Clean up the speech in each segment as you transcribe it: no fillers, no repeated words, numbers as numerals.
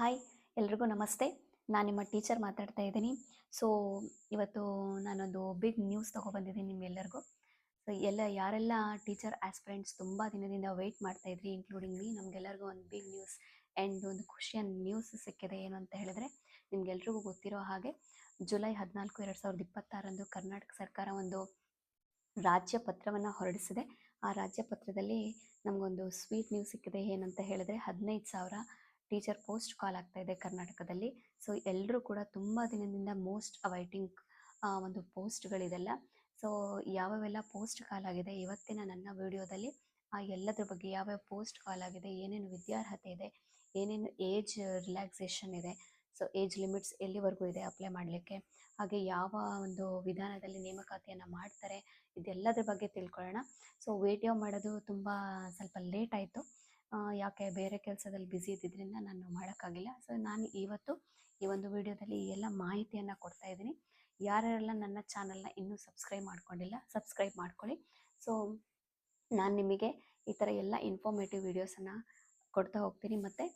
Hi ಎಲ್ರಿಗೂ ನಮಸ್ತೆ. ನಾನು ನಿಮ್ಮ ಟೀಚರ್ ಮಾತಾಡ್ತಾ ಇದ್ದೀನಿ. ಸೊ ಇವತ್ತು ನಾನೊಂದು ಬಿಗ್ ನ್ಯೂಸ್ ತೊಗೊಬಂದಿದ್ದೀನಿ ನಿಮ್ಮೆಲ್ಲರಿಗೂ. ಸೊ ಯಾರೆಲ್ಲ ಟೀಚರ್ ಆಸ್ಪಿರೆಂಟ್ಸ್ ತುಂಬ ದಿನದಿಂದ ವೆಯ್ಟ್ ಮಾಡ್ತಾ ಇದ್ರಿ, ಇನ್ಕ್ಲೂಡಿಂಗ್ ಮೀ, ನಮಗೆಲ್ಲರಿಗೂ ಒಂದು ಬಿಗ್ ನ್ಯೂಸ್ ಆ್ಯಂಡ್ ಒಂದು ಖುಷಿಯ ನ್ಯೂಸ್ ಸಿಕ್ಕಿದೆ. ಏನು ಅಂತ ಹೇಳಿದ್ರೆ, ನಿಮ್ಗೆಲ್ರಿಗೂ ಗೊತ್ತಿರೋ ಹಾಗೆ ಜುಲೈ 14, 2026 ಕರ್ನಾಟಕ ಸರ್ಕಾರ ಒಂದು ರಾಜ್ಯ ಪತ್ರವನ್ನು ಹೊರಡಿಸಿದೆ. ಆ ರಾಜ್ಯ ಪತ್ರದಲ್ಲಿ ನಮಗೊಂದು ಸ್ವೀಟ್ ನ್ಯೂಸ್ ಸಿಕ್ಕಿದೆ. ಏನಂತ ಹೇಳಿದ್ರೆ 15,000 ಟೀಚರ್ ಪೋಸ್ಟ್ ಕಾಲ್ ಆಗ್ತಾ ಇದೆ ಕರ್ನಾಟಕದಲ್ಲಿ. ಸೊ ಎಲ್ಲರೂ ಕೂಡ ತುಂಬ ದಿನದಿಂದ ಮೋಸ್ಟ್ ಅವೈಟಿಂಗ್ ಒಂದು ಪೋಸ್ಟ್ಗಳಿದೆಲ್ಲ. ಸೊ ಯಾವ್ಯಾವೆಲ್ಲ ಪೋಸ್ಟ್ ಕಾಲ್ ಆಗಿದೆ ಇವತ್ತಿನ ನನ್ನ ವಿಡಿಯೋದಲ್ಲಿ ಆ ಎಲ್ಲದ್ರ ಬಗ್ಗೆ, ಯಾವ್ಯಾವ ಪೋಸ್ಟ್ ಕಾಲ್ ಆಗಿದೆ, ಏನೇನು ವಿದ್ಯಾರ್ಹತೆ ಇದೆ, ಏನೇನು ಏಜ್ ರಿಲ್ಯಾಕ್ಸೇಷನ್ ಇದೆ, ಸೊ ಏಜ್ ಲಿಮಿಟ್ಸ್ ಎಲ್ಲಿವರೆಗೂ ಇದೆ ಅಪ್ಲೈ ಮಾಡಲಿಕ್ಕೆ, ಹಾಗೆ ಯಾವ ಒಂದು ವಿಧಾನದಲ್ಲಿ ನೇಮಕಾತಿಯನ್ನು ಮಾಡ್ತಾರೆ, ಇದೆಲ್ಲದ್ರ ಬಗ್ಗೆ ತಿಳ್ಕೊಳ್ಳೋಣ. ಸೊ ವಿಡಿಯೋ ಮಾಡೋದು ತುಂಬ ಸ್ವಲ್ಪ ಲೇಟ್ ಆಯಿತು, ಯಾಕೆ ಬೇರೆ ಕೆಲಸದಲ್ಲಿ ಬ್ಯುಸಿ ಇದ್ದಿದ್ದರಿಂದ ನಾನು ಮಾಡೋಕ್ಕಾಗಿಲ್ಲ. ಸೊ ನಾನು ಇವತ್ತು ಈ ಒಂದು ವಿಡಿಯೋದಲ್ಲಿ ಎಲ್ಲ ಮಾಹಿತಿಯನ್ನು ಕೊಡ್ತಾ ಇದ್ದೀನಿ. ಯಾರೆಲ್ಲ ನನ್ನ ಚಾನಲ್ನ ಇನ್ನೂ ಸಬ್ಸ್ಕ್ರೈಬ್ ಮಾಡ್ಕೊಂಡಿಲ್ಲ, ಸಬ್ಸ್ಕ್ರೈಬ್ ಮಾಡ್ಕೊಳ್ಳಿ. ಸೊ ನಾನು ನಿಮಗೆ ಈ ಥರ ಎಲ್ಲ ಇನ್ಫಾರ್ಮೇಟಿವ್ ವೀಡಿಯೋಸನ್ನು ಕೊಡ್ತಾ ಹೋಗ್ತೀನಿ. ಮತ್ತು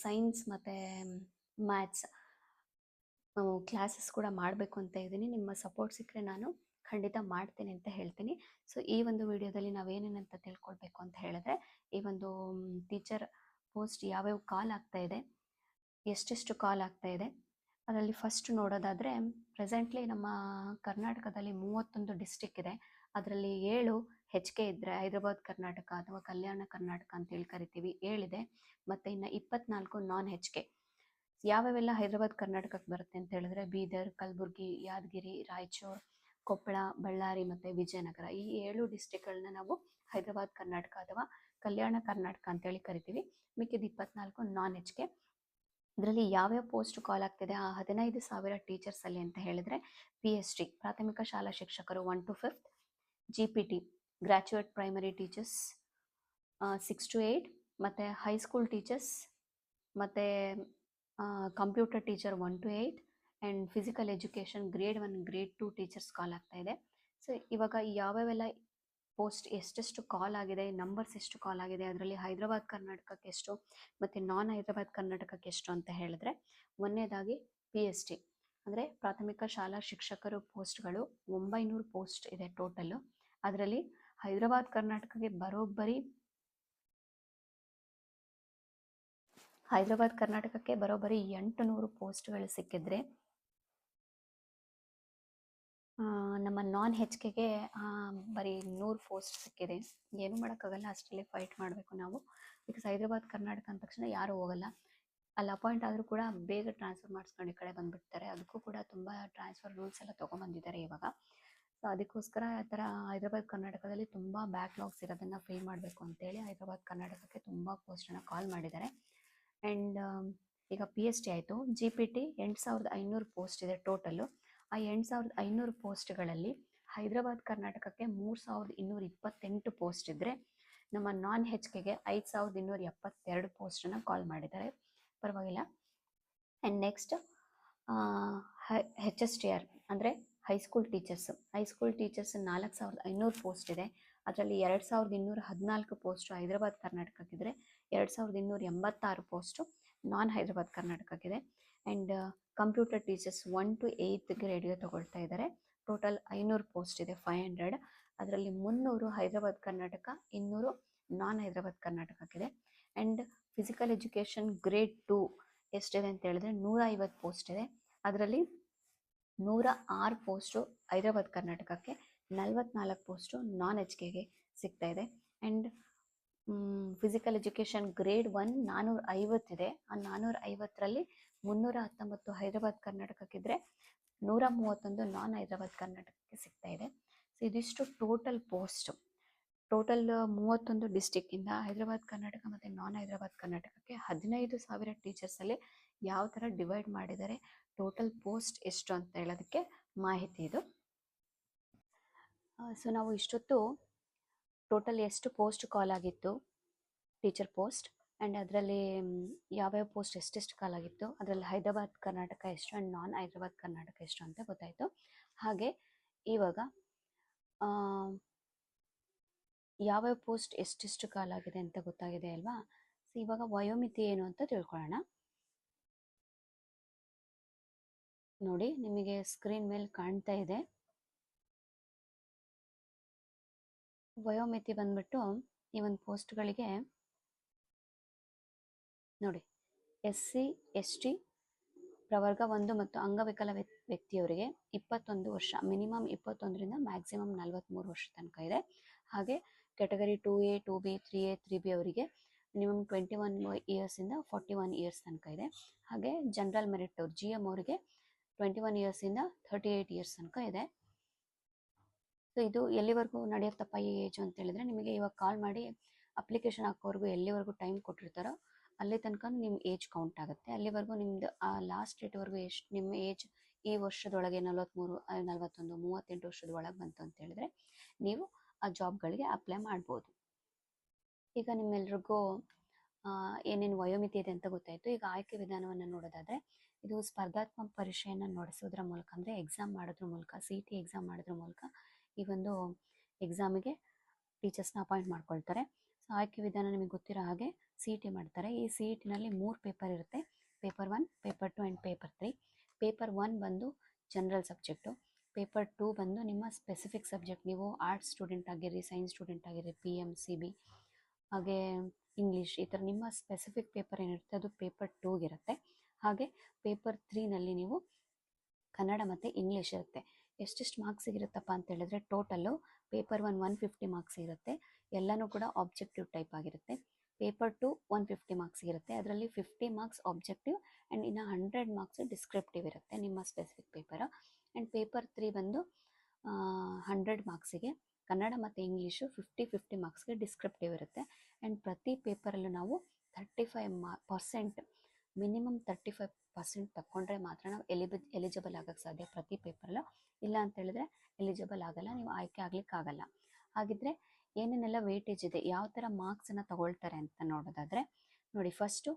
ಸೈನ್ಸ್ ಮತ್ತು ಮ್ಯಾಥ್ಸ್ ಕ್ಲಾಸಸ್ ಕೂಡ ಮಾಡಬೇಕು ಅಂತ ಇದ್ದೀನಿ. ನಿಮ್ಮ ಸಪೋರ್ಟ್ ಸಿಕ್ಕರೆ ನಾನು ಖಂಡಿತ ಮಾಡ್ತೀನಿ ಅಂತ ಹೇಳ್ತೀನಿ. ಸೊ ಈ ಒಂದು ವಿಡಿಯೋದಲ್ಲಿ ನಾವೇನೇನಂತ ತಿಳ್ಕೊಳ್ಬೇಕು ಅಂತ ಹೇಳಿದ್ರೆ, ಈ ಒಂದು ಟೀಚರ್ ಪೋಸ್ಟ್ ಯಾವ್ಯಾವ ಕಾಲ್ ಆಗ್ತಾ ಇದೆ, ಎಷ್ಟೆಷ್ಟು ಕಾಲ್ ಆಗ್ತಾ ಇದೆ, ಅದರಲ್ಲಿ ಫಸ್ಟ್ ನೋಡೋದಾದರೆ, ಪ್ರೆಸೆಂಟ್ಲಿ ನಮ್ಮ ಕರ್ನಾಟಕದಲ್ಲಿ 31 ಡಿಸ್ಟಿಕ್ ಇದೆ. ಅದರಲ್ಲಿ 7 HK ಇದ್ದರೆ, ಹೈದರಾಬಾದ್ ಕರ್ನಾಟಕ ಅಥವಾ ಕಲ್ಯಾಣ ಕರ್ನಾಟಕ ಅಂತೇಳಿ ಕರಿತೀವಿ, 7 ಇದೆ. ಮತ್ತು ಇನ್ನು 24 ನಾನ್ HK. ಯಾವ್ಯಾವೆಲ್ಲ ಹೈದರಾಬಾದ್ ಕರ್ನಾಟಕಕ್ಕೆ ಬರುತ್ತೆ ಅಂತ ಹೇಳಿದ್ರೆ, ಬೀದರ್, ಕಲಬುರ್ಗಿ, ಯಾದಗಿರಿ, ರಾಯಚೂರು, ಕೊಪ್ಪಳ, ಬಳ್ಳಾರಿ ಮತ್ತು ವಿಜಯನಗರ. ಈ 7 ಡಿಸ್ಟಿಕ್ಗಳನ್ನ ನಾವು ಹೈದರಾಬಾದ್ ಕರ್ನಾಟಕ ಅಥವಾ ಕಲ್ಯಾಣ ಕರ್ನಾಟಕ ಅಂತೇಳಿ ಕರಿತೀವಿ. ಮಿಕ್ಕಿದ 24 ನಾನ್ HK. ಇದರಲ್ಲಿ ಯಾವ್ಯಾವ ಪೋಸ್ಟ್ ಕಾಲ್ ಆಗ್ತಿದೆ ಆ 15,000 ಟೀಚರ್ಸಲ್ಲಿ ಅಂತ ಹೇಳಿದ್ರೆ, PST ಪ್ರಾಥಮಿಕ ಶಾಲಾ ಶಿಕ್ಷಕರು 1 to 5th, GPT graduate primary teachers 6 to 8, ಮತ್ತು ಹೈಸ್ಕೂಲ್ ಟೀಚರ್ಸ್, ಮತ್ತು computer teacher 1 to 8, and physical education grade 1 grade 2 teachers call ಆಗ್ತಾ ಇದೆ. ಸೊ ಇವಾಗ ಯಾವ್ಯಾವೆಲ್ಲ ಪೋಸ್ಟ್ ಎಷ್ಟೆಷ್ಟು ಕಾಲ್ ಆಗಿದೆ, ನಂಬರ್ಸ್ ಎಷ್ಟು ಕಾಲ್ ಆಗಿದೆ, ಅದರಲ್ಲಿ ಹೈದರಾಬಾದ್ ಕರ್ನಾಟಕಕ್ಕೆ ಎಷ್ಟು ಮತ್ತು ನಾನ್ ಹೈದರಾಬಾದ್ ಕರ್ನಾಟಕಕ್ಕೆ ಎಷ್ಟು ಅಂತ ಹೇಳಿದ್ರೆ, ಒಂದನೇದಾಗಿ PST ಅಂದರೆ ಪ್ರಾಥಮಿಕ ಶಾಲಾ ಶಿಕ್ಷಕರು ಪೋಸ್ಟ್ಗಳು 900 ಪೋಸ್ಟ್ ಇದೆ ಟೋಟಲ್ಲು. ಅದರಲ್ಲಿ ಹೈದರಾಬಾದ್ ಕರ್ನಾಟಕಕ್ಕೆ ಬರೋಬ್ಬರಿ 800 ಪೋಸ್ಟ್ಗಳು ಸಿಕ್ಕಿದ್ರೆ, ನಮ್ಮ ನಾನ್ HKಗೆ ಬರೀ 100 ಪೋಸ್ಟ್ ಸಿಕ್ಕಿದೆ. ಏನೂ ಮಾಡೋಕ್ಕಾಗಲ್ಲ, ಅಷ್ಟರಲ್ಲೇ ಫೈಟ್ ಮಾಡಬೇಕು ನಾವು. ಬಿಕಾಸ್ ಹೈದರಾಬಾದ್ ಕರ್ನಾಟಕ ಅಂದ ತಕ್ಷಣ ಯಾರೂ ಹೋಗಲ್ಲ. ಅಲ್ಲಿ ಅಪಾಯಿಂಟ್ ಆದರೂ ಕೂಡ ಬೇಗ ಟ್ರಾನ್ಸ್ಫರ್ ಮಾಡಿಸ್ಕೊಂಡು ಈ ಕಡೆ ಬಂದುಬಿಡ್ತಾರೆ. ಅದಕ್ಕೂ ಕೂಡ ತುಂಬ ಟ್ರಾನ್ಸ್ಫರ್ ರೂಲ್ಸ್ ಎಲ್ಲ ತೊಗೊಂಬಂದಿದ್ದಾರೆ ಇವಾಗ. ಸೊ ಅದಕ್ಕೋಸ್ಕರ ಆ ಥರ ಹೈದರಾಬಾದ್ ಕರ್ನಾಟಕದಲ್ಲಿ ತುಂಬ ಬ್ಯಾಕ್ಲಾಗ್ಸ್ ಇರೋದನ್ನು ಫಿಲ್ ಮಾಡಬೇಕು ಅಂತೇಳಿ ಹೈದರಾಬಾದ್ ಕರ್ನಾಟಕಕ್ಕೆ ತುಂಬ ಪೋಸ್ಟನ್ನು ಕಾಲ್ ಮಾಡಿದ್ದಾರೆ. ಆ್ಯಂಡ್ ಈಗ PST ಆಯಿತು. GPT 8,500 ಪೋಸ್ಟ್ ಇದೆ ಟೋಟಲ್ಲು. ಆ 8,500 ಪೋಸ್ಟ್ಗಳಲ್ಲಿ ಹೈದರಾಬಾದ್ ಕರ್ನಾಟಕಕ್ಕೆ 3,228 ಪೋಸ್ಟ್ ಇದ್ದರೆ, ನಮ್ಮ ನಾನ್ HKಗೆ 5,272 ಪೋಸ್ಟನ್ನು ಕಾಲ್ ಮಾಡಿದ್ದಾರೆ. ಪರವಾಗಿಲ್ಲ. ಆ್ಯಂಡ್ ನೆಕ್ಸ್ಟ್ HSTR ಅಂದರೆ ಹೈಸ್ಕೂಲ್ ಟೀಚರ್ಸ್. 4,500 ಪೋಸ್ಟ್ ಇದೆ. ಅದರಲ್ಲಿ 2,214 ಪೋಸ್ಟು ಹೈದರಾಬಾದ್ ಕರ್ನಾಟಕಕ್ಕಿದ್ರೆ, 2,286 ಪೋಸ್ಟು ನಾನ್ ಹೈದರಾಬಾದ್ ಕರ್ನಾಟಕಕ್ಕಿದೆ. And computer teachers 1 to 8th ಗ್ರೇಡ್ಗೆ ತೊಗೊಳ್ತಾ ಇದ್ದಾರೆ. ಟೋಟಲ್ 500 ಪೋಸ್ಟ್ ಇದೆ, 500. ಅದರಲ್ಲಿ 300 ಹೈದರಾಬಾದ್ ಕರ್ನಾಟಕ, 200 ನಾನ್ ಹೈದರಾಬಾದ್ ಕರ್ನಾಟಕಕ್ಕಿದೆ. ಆ್ಯಂಡ್ ಫಿಸಿಕಲ್ ಎಜುಕೇಷನ್ ಗ್ರೇಡ್ 2 ಎಷ್ಟಿದೆ ಅಂತ ಹೇಳಿದ್ರೆ 150 ಪೋಸ್ಟ್ ಇದೆ. ಅದರಲ್ಲಿ 106 ಪೋಸ್ಟು ಹೈದರಾಬಾದ್ ಕರ್ನಾಟಕಕ್ಕೆ, 44 ಪೋಸ್ಟು ನಾನ್ HKಗೆ ಸಿಗ್ತಾ ಇದೆ. ಆ್ಯಂಡ್ ಫಿಸಿಕಲ್ ಎಜುಕೇಷನ್ ಗ್ರೇಡ್ 1 450 ಇದೆ. ಆ 450ರಲ್ಲಿ 319 ಹೈದರಾಬಾದ್ ಕರ್ನಾಟಕಕ್ಕಿದ್ರೆ, 131 ನಾನ್ ಹೈದರಾಬಾದ್ ಕರ್ನಾಟಕಕ್ಕೆ ಸಿಗ್ತಾ ಇದೆ. ಸೊ ಇದಿಷ್ಟು ಟೋಟಲ್ ಪೋಸ್ಟು. ಟೋಟಲ್ 31 ಡಿಸ್ಟಿಕ್ಕಿಂದ ಹೈದರಾಬಾದ್ ಕರ್ನಾಟಕ ಮತ್ತು ನಾನ್ ಹೈದರಾಬಾದ್ ಕರ್ನಾಟಕಕ್ಕೆ 15,000 ಟೀಚರ್ಸಲ್ಲಿ ಯಾವ ಥರ ಡಿವೈಡ್ ಮಾಡಿದ್ದಾರೆ, ಟೋಟಲ್ ಪೋಸ್ಟ್ ಎಷ್ಟು ಅಂತ ಹೇಳೋದಕ್ಕೆ ಮಾಹಿತಿ ಇದು. ಸೊ ನಾವು ಇಷ್ಟೊತ್ತು ಟೋಟಲ್ ಎಷ್ಟು ಪೋಸ್ಟ್ ಕಾಲ್ ಆಗಿತ್ತು, ಟೀಚರ್ ಪೋಸ್ಟ್, ಆ್ಯಂಡ್ ಅದರಲ್ಲಿ ಯಾವ್ಯಾವ ಪೋಸ್ಟ್ ಎಷ್ಟೆಷ್ಟು ಕಾಲ್ ಆಗಿತ್ತು, ಅದರಲ್ಲಿ ಹೈದರಾಬಾದ್ ಕರ್ನಾಟಕ ಎಷ್ಟು ಆ್ಯಂಡ್ ನಾನ್ ಹೈದರಾಬಾದ್ ಕರ್ನಾಟಕ ಎಷ್ಟು ಅಂತ ಗೊತ್ತಾಯಿತು. ಹಾಗೆ ಇವಾಗ ಯಾವ್ಯಾವ ಪೋಸ್ಟ್ ಎಷ್ಟೆಷ್ಟು ಕಾಲ್ ಆಗಿದೆ ಅಂತ ಗೊತ್ತಾಗಿದೆ ಅಲ್ವಾ. ಸೊ ಇವಾಗ ವಯೋಮಿತಿ ಏನು ಅಂತ ತಿಳ್ಕೊಳ್ಳೋಣ. ನೋಡಿ ನಿಮಗೆ ಸ್ಕ್ರೀನ್ ಮೇಲೆ ಕಾಣ್ತಾ ಇದೆ. ವಯೋಮಿತಿ ಬಂದ್ಬಿಟ್ಟು ಈ ಒಂದು ಪೋಸ್ಟ್ಗಳಿಗೆ ನೋಡಿ, SC ST ಪ್ರವರ್ಗ 1 ಮತ್ತು ಅಂಗವಿಕಲ ವ್ಯಕ್ತಿಯವರಿಗೆ 21 ವರ್ಷ, ಮಿನಿಮಮ್ 21ರಿಂದ ಮ್ಯಾಕ್ಸಿಮಮ್ 43 ವರ್ಷ ತನಕ ಇದೆ. ಹಾಗೆ category 2A 2B 3A 3B ಅವರಿಗೆ ಮಿನಿಮಮ್ 21 ಇಯರ್ಸಿಂದ 41 ಇಯರ್ಸ್ ತನಕ ಇದೆ. ಹಾಗೆ ಜನರಲ್ ಮೆರಿಟ್ ಅವ್ರು GM ಅವರಿಗೆ 21 ಇಯರ್ಸಿಂದ 38 ಇಯರ್ಸ್ ತನಕ ಇದೆ. ಸೊ ಇದು ಎಲ್ಲಿವರೆಗೂ ನಡೆಯುತ್ತಪ್ಪ ಈ ಏಜ್ ಅಂತ ಹೇಳಿದ್ರೆ, ನಿಮಗೆ ಇವಾಗ ಕಾಲ್ ಮಾಡಿ ಅಪ್ಲಿಕೇಶನ್ ಹಾಕೋವರೆಗೂ ಎಲ್ಲಿವರೆಗೂ ಟೈಮ್ ಕೊಟ್ಟಿರ್ತಾರೋ ಅಲ್ಲಿ ತನಕ ನಿಮ್ಮ ಏಜ್ ಕೌಂಟ್ ಆಗುತ್ತೆ. ಅಲ್ಲಿವರೆಗೂ ನಿಮ್ದು ಆ ಲಾಸ್ಟ್ ಡೇಟ್ವರೆಗೂ ಎಷ್ಟು ನಿಮ್ಮ ಏಜ್ ಈ ವರ್ಷದೊಳಗೆ 43, 41, 38 ವರ್ಷದ ಒಳಗೆ ಬಂತು ಅಂತ ಹೇಳಿದ್ರೆ ನೀವು ಆ ಜಾಬ್ಗಳಿಗೆ ಅಪ್ಲೈ ಮಾಡ್ಬೋದು. ಈಗ ನಿಮ್ಮೆಲ್ರಿಗೂ ಏನೇನು ವಯೋಮಿತಿ ಇದೆ ಅಂತ ಗೊತ್ತಾಯಿತು. ಈಗ ಆಯ್ಕೆ ವಿಧಾನವನ್ನು ನೋಡೋದಾದರೆ, ಇದು ಸ್ಪರ್ಧಾತ್ಮಕ ಪರೀಕ್ಷೆಯನ್ನು ನಡೆಸೋದ್ರ ಮೂಲಕ, ಅಂದರೆ ಎಕ್ಸಾಮ್ ಮಾಡೋದ್ರ ಮೂಲಕ, CT ಎಕ್ಸಾಮ್ ಮಾಡೋದ್ರ ಮೂಲಕ ಈ ಒಂದು ಎಕ್ಸಾಮಿಗೆ ಟೀಚರ್ಸ್ನ ಅಪಾಯಿಂಟ್ ಮಾಡ್ಕೊಳ್ತಾರೆ. ಸೊ ಆಯ್ಕೆ ವಿಧಾನ ನಿಮಗೆ ಗೊತ್ತಿರೋ ಹಾಗೆ CT ಮಾಡ್ತಾರೆ. ಈ CTನಲ್ಲಿ 3 ಪೇಪರ್ ಇರುತ್ತೆ, paper 1, paper 2 and paper 3. Paper 1 ಬಂದು ಜನರಲ್ ಸಬ್ಜೆಕ್ಟು, ಪೇಪರ್ 2 ಬಂದು ನಿಮ್ಮ ಸ್ಪೆಸಿಫಿಕ್ ಸಬ್ಜೆಕ್ಟ್, ನೀವು ಆರ್ಟ್ಸ್ ಸ್ಟೂಡೆಂಟ್ ಆಗಿರಿ, ಸೈನ್ಸ್ ಸ್ಟೂಡೆಂಟ್ ಆಗಿರಿ, PM CB ಹಾಗೆ ಇಂಗ್ಲೀಷ್, ಈ ಥರ ನಿಮ್ಮ ಸ್ಪೆಸಿಫಿಕ್ ಪೇಪರ್ ಏನಿರುತ್ತೆ ಅದು ಪೇಪರ್ 2 ಇರುತ್ತೆ. ಹಾಗೆ ಪೇಪರ್ 3ನಲ್ಲಿ ನೀವು ಕನ್ನಡ ಮತ್ತು ಇಂಗ್ಲೀಷ್ ಇರುತ್ತೆ. ಎಷ್ಟೆಷ್ಟು ಮಾರ್ಕ್ಸ್ ಇರುತ್ತಪ್ಪ ಅಂತ ಹೇಳಿದ್ರೆ, ಟೋಟಲ್ಲು ಪೇಪರ್ 1 150 ಮಾರ್ಕ್ಸ್ ಇರುತ್ತೆ, ಎಲ್ಲನೂ ಕೂಡ ಆಬ್ಜೆಕ್ಟಿವ್ ಟೈಪ್ ಆಗಿರುತ್ತೆ. ಪೇಪರ್ 2 150 ಮಾರ್ಕ್ಸ್ ಇರುತ್ತೆ, ಅದರಲ್ಲಿ 50 ಮಾರ್ಕ್ಸ್ ಆಬ್ಜೆಕ್ಟಿವ್ ಆ್ಯಂಡ್ ಇನ್ನು 100 ಮಾರ್ಕ್ಸ್ ಡಿಸ್ಕ್ರಿಪ್ಟಿವ್ ಇರುತ್ತೆ ನಿಮ್ಮ ಸ್ಪೆಸಿಫಿಕ್ ಪೇಪರ್. ಆ್ಯಂಡ್ ಪೇಪರ್ 3 ಬಂದು 100 ಮಾರ್ಕ್ಸಿಗೆ, ಕನ್ನಡ ಮತ್ತು ಇಂಗ್ಲೀಷು 50 ಮಾರ್ಕ್ಸ್ಗೆ ಡಿಸ್ಕ್ರಿಪ್ಟಿವ್ ಇರುತ್ತೆ. ಆ್ಯಂಡ್ ಪ್ರತಿ ಪೇಪರಲ್ಲೂ ನಾವು 35% ಮಿನಿಮಮ್ 35% ತಗೊಂಡ್ರೆ ಮಾತ್ರ ನಾವು ಎಲಿಜಿಬಲ್ ಆಗೋಕ್ಕೆ ಸಾಧ್ಯ ಪ್ರತಿ ಪೇಪರಲ್ಲೂ. ಇಲ್ಲ ಅಂತ ಹೇಳಿದ್ರೆ ಎಲಿಜಿಬಲ್ ಆಗಲ್ಲ, ನೀವು ಆಯ್ಕೆ ಆಗ್ಲಿಕ್ಕಾಗಲ್ಲ. ಹಾಗಿದ್ರೆ ಏನೇನೆಲ್ಲ ವೇಟೇಜ್ ಇದೆ, ಯಾವ ಥರ ಮಾರ್ಕ್ಸನ್ನು ತಗೊಳ್ತಾರೆ ಅಂತ ನೋಡೋದಾದರೆ ನೋಡಿ, first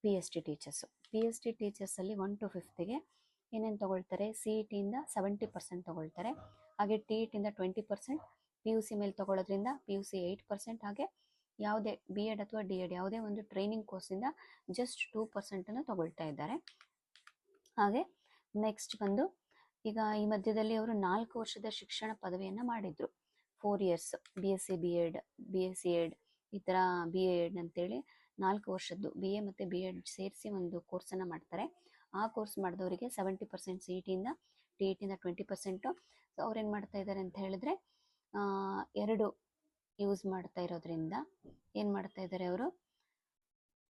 PST teachers. PST ಟೀಚರ್ಸಲ್ಲಿ 1 to 5ಗೆ ಏನೇನು ತೊಗೊಳ್ತಾರೆ, CETಯಿಂದ 70% ತೊಗೊಳ್ತಾರೆ. ಹಾಗೆ TETಯಿಂದ 20%, PUC ಮೇಲೆ ತೊಗೊಳ್ಳೋದ್ರಿಂದ PUC 8%, ಹಾಗೆ ಯಾವುದೇ B.Ed ಅಥವಾ D.Ed ಯಾವುದೇ ಒಂದು ಟ್ರೈನಿಂಗ್ ಕೋರ್ಸಿಂದ ಜಸ್ಟ್ 2% ತೊಗೊಳ್ತಾ ಇದ್ದಾರೆ. ಹಾಗೆ ನೆಕ್ಸ್ಟ್ ಬಂದು, ಈಗ ಈ ಮಧ್ಯದಲ್ಲಿ ಅವರು 4 ವರ್ಷದ ಶಿಕ್ಷಣ ಪದವಿಯನ್ನು ಮಾಡಿದರು, 4 years BSc B.Ed BSc Ed ಈ ಥರ B.Ed ಅಂತೇಳಿ 4 ವರ್ಷದ್ದು BA ಮತ್ತು B.Ed ಸೇರಿಸಿ ಒಂದು ಕೋರ್ಸನ್ನು ಮಾಡ್ತಾರೆ. ಆ ಕೋರ್ಸ್ ಮಾಡಿದವರಿಗೆ 70% CETಯಿಂದ, TETಯಿಂದ 20%. ಸೊ ಅವ್ರೇನು ಮಾಡ್ತಾ ಇದ್ದಾರೆ ಅಂತ ಹೇಳಿದ್ರೆ, 2 ಯೂಸ್ ಮಾಡ್ತಾ ಇರೋದ್ರಿಂದ ಏನು ಮಾಡ್ತಾ ಇದ್ದಾರೆ ಅವರು,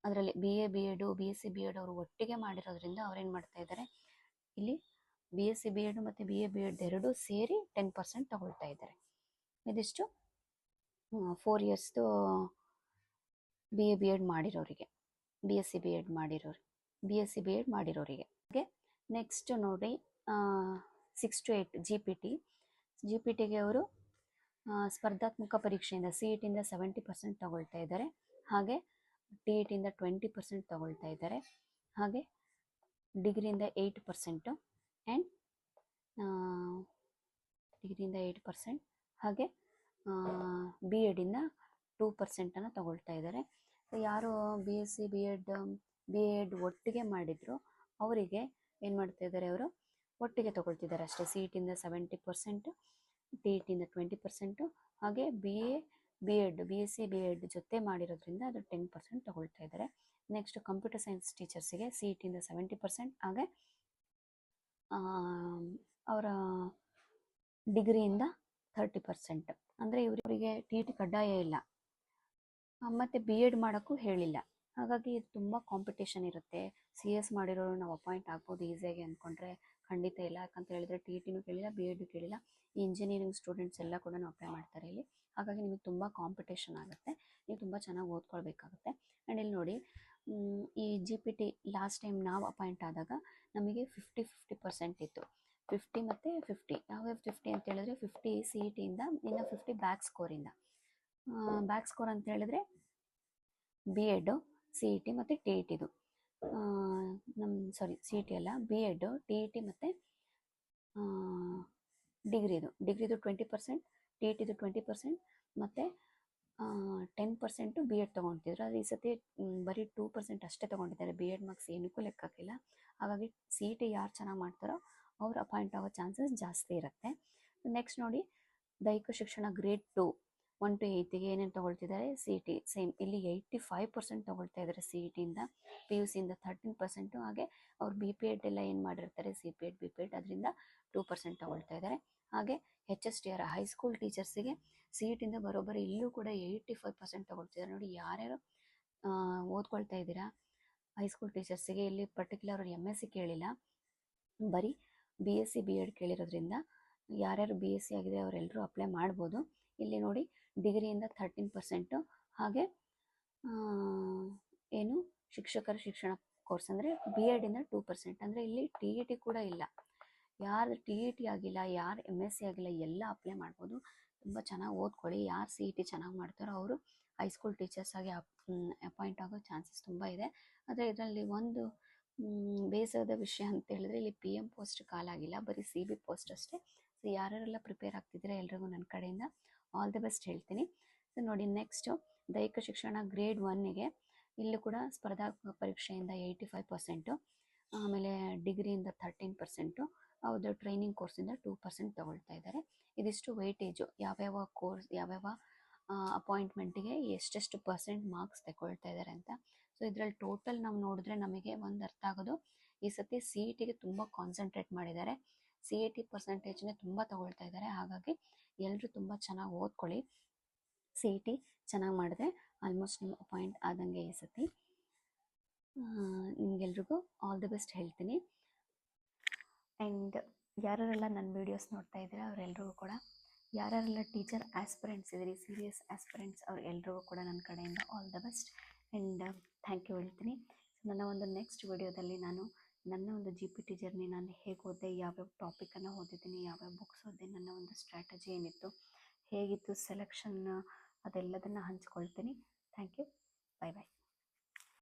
ಅದರಲ್ಲಿ BA B.Ed BSc B.Ed ಅವರು ಒಟ್ಟಿಗೆ ಮಾಡಿರೋದ್ರಿಂದ ಅವ್ರೇನು ಮಾಡ್ತಾ ಇದ್ದಾರೆ, ಇಲ್ಲಿ BSc B.Ed ಮತ್ತು BA B.Ed ಎರಡೂ ಸೇರಿ 10% ತಗೊಳ್ತಾ ಇದ್ದಾರೆ. ಇದಿಷ್ಟು 4 ಇಯರ್ಸ್ದು BA B.Ed ಮಾಡಿರೋರಿಗೆ, BSc B.Ed ಮಾಡಿರೋರಿಗೆ. ಹಾಗೆ ನೆಕ್ಸ್ಟ್ ನೋಡಿ, 6 to 8 GPT ಅವರು ಸ್ಪರ್ಧಾತ್ಮಕ ಪರೀಕ್ಷೆಯಿಂದ CETಯಿಂದ 70% ತಗೊಳ್ತಾ ಇದ್ದಾರೆ. ಹಾಗೆ TETಯಿಂದ 20% ತಗೊಳ್ತಾ ಇದ್ದಾರೆ. ಹಾಗೆ ಡಿಗ್ರಿಯಿಂದ 8% ಆ್ಯಂಡ್ ಡಿಗ್ರಿಯಿಂದ 8%, ಹಾಗೆ B.Edಯಿಂದ 2% ತಗೊಳ್ತಾ ಇದ್ದಾರೆ. ಯಾರು BSc B.Ed ಒಟ್ಟಿಗೆ ಮಾಡಿದ್ರು ಅವರಿಗೆ ಏನು ಮಾಡ್ತಾ ಇದ್ದಾರೆ, ಅವರು ಒಟ್ಟಿಗೆ ತಗೊಳ್ತಿದ್ದಾರೆ ಅಷ್ಟೇ. CETಯಿಂದ 70%, TETಯಿಂದ 20%, ಹಾಗೆ BSc B.Ed ಜೊತೆ ಮಾಡಿರೋದ್ರಿಂದ ಅದು 10% ತಗೊಳ್ತಾ ಇದ್ದಾರೆ. ನೆಕ್ಸ್ಟ್ ಕಂಪ್ಯೂಟರ್ ಸೈನ್ಸ್ ಟೀಚರ್ಸಿಗೆ CETಯಿಂದ 70%, ಹಾಗೆ ಅವರ ಡಿಗ್ರಿಯಿಂದ 30%. ಅಂದರೆ ಇವರಿಗೆ TET ಕಡ್ಡಾಯ ಇಲ್ಲ ಮತ್ತು B.Ed ಮಾಡೋಕ್ಕೂ ಹೇಳಿಲ್ಲ. ಹಾಗಾಗಿ ಇದು ತುಂಬ ಕಾಂಪಿಟೇಷನ್ ಇರುತ್ತೆ. CS ಮಾಡಿರೋರು ನಾವು ಅಪಾಯಿಂಟ್ ಆಗ್ಬೋದು ಈಸಿಯಾಗಿ ಅಂದ್ಕೊಂಡ್ರೆ ಖಂಡಿತ ಇಲ್ಲ. ಯಾಕಂತ ಹೇಳಿದ್ರೆ TETನೂ ಕೇಳಿಲ್ಲ, B.Ed ಕೇಳಿಲ್ಲ, ಈ ಇಂಜಿನಿಯರಿಂಗ್ ಸ್ಟೂಡೆಂಟ್ಸ್ ಎಲ್ಲ ಕೂಡ ಅಪ್ಲೈ ಮಾಡ್ತಾರೆ ಇಲ್ಲಿ. ಹಾಗಾಗಿ ನಿಮಗೆ ತುಂಬ ಕಾಂಪಿಟೇಷನ್ ಆಗುತ್ತೆ, ನೀವು ತುಂಬ ಚೆನ್ನಾಗಿ ಓದ್ಕೊಳ್ಬೇಕಾಗುತ್ತೆ. ಆ್ಯಂಡ್ ಇಲ್ಲಿ ನೋಡಿ, ಈ GPT ಲಾಸ್ಟ್ ಟೈಮ್ ನಾವು ಅಪಾಯಿಂಟ್ ಆದಾಗ ನಮಗೆ 50% ಇತ್ತು, 50 ಮತ್ತು 50. ಯಾವ್ಯಾವ 50 ಅಂತ ಹೇಳಿದ್ರೆ 50 CETಯಿಂದ, ಇನ್ನು 50 ಬ್ಯಾಕ್ ಸ್ಕೋರಿಂದ. ಬ್ಯಾಕ್ ಸ್ಕೋರ್ ಅಂತ ಹೇಳಿದ್ರೆ B.Ed CET ಮತ್ತು TETದು, CET ಅಲ್ಲ, B.Ed TET ಮತ್ತು ಡಿಗ್ರಿದು 20%, TETದು 20% ಮತ್ತು 10% ಬಿ ಎಡ್ ತೊಗೊಳ್ತಿದ್ರು. ಆದರೆ ಈ ಸತಿ ಬರೀ 2% ಅಷ್ಟೇ ತೊಗೊಂಡಿದ್ದಾರೆ. ಬಿ ಎಡ್ ಮಾರ್ಕ್ಸ್ ಏನಕ್ಕೂ ಲೆಕ್ಕಕ್ಕಿಲ್ಲ. ಹಾಗಾಗಿ ಸಿ ಇ ಟಿ ಯಾರು ಚೆನ್ನಾಗಿ ಮಾಡ್ತಾರೋ ಅವ್ರು ಅಪಾಯಿಂಟ್ ಆಗೋ ಚಾನ್ಸಸ್ ಜಾಸ್ತಿ ಇರುತ್ತೆ. ನೆಕ್ಸ್ಟ್ ನೋಡಿ, ದೈಹಿಕ ಶಿಕ್ಷಣ ಗ್ರೇಡ್ 2 1 to 8ಗೆ ಏನೇನು ತೊಗೊಳ್ತಿದ್ದಾರೆ, ಸಿ ಇ ಟಿ ಸೇಮ್ ಇಲ್ಲಿ 85% ತೊಗೊಳ್ತಾ ಇದ್ದಾರೆ. ಸಿ ಇ ಟಿಯಿಂದ ಪಿ ಯು ಸಿಯಿಂದ 13%. ಹಾಗೆ ಅವ್ರು ಬಿ ಪಿ ಎಡ್ ಎಲ್ಲ ಏನು ಮಾಡಿರ್ತಾರೆ, C P Ed B P Ed ಅದರಿಂದ 2% ತೊಗೊಳ್ತಾ ಇದ್ದಾರೆ. ಹಾಗೆ H S T R high school ಟೀಚರ್ಸಿಗೆ ಸಿ ಇ ಟಿಯಿಂದ ಬರೋಬ್ಬರಿ ಇಲ್ಲೂ ಕೂಡ 85% ತೊಗೊಳ್ತಿದ್ದಾರೆ. ನೋಡಿ, ಯಾರ್ಯಾರು ಓದ್ಕೊಳ್ತಾ ಇದ್ದೀರಾ ಹೈಸ್ಕೂಲ್ ಟೀಚರ್ಸಿಗೆ, ಇಲ್ಲಿ ಪರ್ಟಿಕ್ಯುಲರ್ ಅವ್ರು ಎಮ್ ಎಸ್ ಸಿ ಕೇಳಿಲ್ಲ, ಬರೀ B S C B Ed ಕೇಳಿರೋದ್ರಿಂದ ಯಾರ್ಯಾರು ಬಿ ಎಸ್ ಸಿ ಆಗಿದೆ ಅವರೆಲ್ಲರೂ ಅಪ್ಲೈ ಮಾಡ್ಬೋದು. ಇಲ್ಲಿ ನೋಡಿ, ಡಿಗ್ರಿಯಿಂದ 13%, ಹಾಗೆ ಏನು ಶಿಕ್ಷಕರ ಶಿಕ್ಷಣ ಕೋರ್ಸ್ ಅಂದರೆ ಬಿ ಎಡಿಂದ 2%. ಅಂದರೆ ಇಲ್ಲಿ ಟಿ ಇ ಟಿ ಕೂಡ ಇಲ್ಲ. ಯಾರು ಟಿ ಇ ಟಿ ಆಗಿಲ್ಲ, ಯಾರು ಎಮ್ ಎಸ್ ಸಿ ಆಗಿಲ್ಲ, ಎಲ್ಲ ಅಪ್ಲೈ ಮಾಡ್ಬೋದು. ತುಂಬ ಚೆನ್ನಾಗಿ ಓದ್ಕೊಳ್ಳಿ. ಯಾರು ಸಿ ಇ ಟಿ ಚೆನ್ನಾಗಿ ಮಾಡ್ತಾರೋ ಅವರು ಹೈಸ್ಕೂಲ್ ಟೀಚರ್ಸ್ ಆಗಿ ಅಪಾಯಿಂಟ್ ಆಗೋ ಚಾನ್ಸಸ್ ತುಂಬ ಇದೆ. ಆದರೆ ಇದರಲ್ಲಿ ಒಂದು ಬೇಸರದ ವಿಷಯ ಅಂತ ಹೇಳಿದ್ರೆ, ಇಲ್ಲಿ ಪಿ ಎಮ್ ಪೋಸ್ಟ್ ಕಾಲಾಗಿಲ್ಲ, ಬರೀ ಸಿ ಬಿ ಪೋಸ್ಟ್ ಅಷ್ಟೇ. ಸೊ ಯಾರೆಲ್ಲ ಪ್ರಿಪೇರ್ ಆಗ್ತಿದ್ದೀರಾ ಎಲ್ರಿಗೂ ನನ್ನ ಕಡೆಯಿಂದ ಆಲ್ ದಿ ಬೆಸ್ಟ್ ಹೇಳ್ತೀನಿ. ಸೊ ನೋಡಿ, ನೆಕ್ಸ್ಟು ದೈಹಿಕ ಶಿಕ್ಷಣ ಗ್ರೇಡ್ 1ಗೆ ಇಲ್ಲೂ ಕೂಡ ಸ್ಪರ್ಧಾತ್ಮಕ ಪರೀಕ್ಷೆಯಿಂದ 85%, ಆಮೇಲೆ ಡಿಗ್ರಿಯಿಂದ 13%, ಹೌದು ಟ್ರೈನಿಂಗ್ ಕೋರ್ಸಿಂದ 2% ತೊಗೊಳ್ತಾ ಇದ್ದಾರೆ. ಇದಿಷ್ಟು ವೆಯ್ಟೇಜು, ಯಾವ್ಯಾವ ಕೋರ್ಸ್ ಯಾವ್ಯಾವ ಅಪಾಯಿಂಟ್ಮೆಂಟಿಗೆ ಎಷ್ಟೆಷ್ಟು ಪರ್ಸೆಂಟ್ ಮಾರ್ಕ್ಸ್ ತಗೊಳ್ತಾ ಇದ್ದಾರೆ ಅಂತ. ಸೊ ಇದರಲ್ಲಿ ಟೋಟಲ್ ನಾವು ನೋಡಿದ್ರೆ ನಮಗೆ ಒಂದು ಅರ್ಥ ಆಗೋದು, ಈ ಸತಿ ಸಿ ಇ ಟಿಗೆ ತುಂಬ ಕಾನ್ಸಂಟ್ರೇಟ್ ಮಾಡಿದ್ದಾರೆ. ಸಿ ಇ ಟಿ ಪರ್ಸೆಂಟೇಜ್ನೇ ತುಂಬ ತಗೊಳ್ತಾ ಇದ್ದಾರೆ. ಹಾಗಾಗಿ ಎಲ್ಲರೂ ತುಂಬ ಚೆನ್ನಾಗಿ ಓದ್ಕೊಳ್ಳಿ. ಸಿ ಇ ಟಿ ಚೆನ್ನಾಗಿ ಮಾಡಿದ್ರೆ ಆಲ್ಮೋಸ್ಟ್ ನಿಮ್ಮ ಅಪಾಯಿಂಟ್ ಆದಂಗೆ ಈ ಸತಿ. ನಿಮಗೆಲ್ರಿಗೂ ಆಲ್ ದಿ ಬೆಸ್ಟ್ ಹೇಳ್ತೀನಿ. ಆ್ಯಂಡ್ ಯಾರೆಲ್ಲ ನನ್ನ ವೀಡಿಯೋಸ್ ನೋಡ್ತಾ ಇದ್ದೀರಾ ಅವರೆಲ್ರಿಗೂ ಕೂಡ, ಯಾರೆಲ್ಲ ಟೀಚರ್ ಆಸ್ಪಿರೆಂಟ್ಸ್ ಇದ್ದೀರಿ, ಸೀರಿಯಸ್ ಆಸ್ಪಿರೆಂಟ್ಸ್, ಅವ್ರು ಎಲ್ರಿಗೂ ಕೂಡ ನನ್ನ ಕಡೆಯಿಂದ all the best and thank you ಹೇಳ್ತೀನಿ. ನನ್ನ ಒಂದು ನೆಕ್ಸ್ಟ್ ವಿಡಿಯೋದಲ್ಲಿ ನಾನು ನನ್ನ ಒಂದು ಜಿ ಪಿ ಟಿ ಜರ್ನಿ ನಾನು ಹೇಗೆ ಓದಿದೆ, ಯಾವ್ಯಾವ ಟಾಪಿಕನ್ನು ಓದಿದ್ದೀನಿ, ಯಾವ್ಯಾವ ಬುಕ್ಸ್ ಓದಿದೆ, ನನ್ನ ಒಂದು ಸ್ಟ್ರಾಟಜಿ ಏನಿತ್ತು, ಹೇಗಿತ್ತು ಸೆಲೆಕ್ಷನ್, ಅದೆಲ್ಲದನ್ನು ಹಂಚ್ಕೊಳ್ತೀನಿ. Thank you. Bye bye.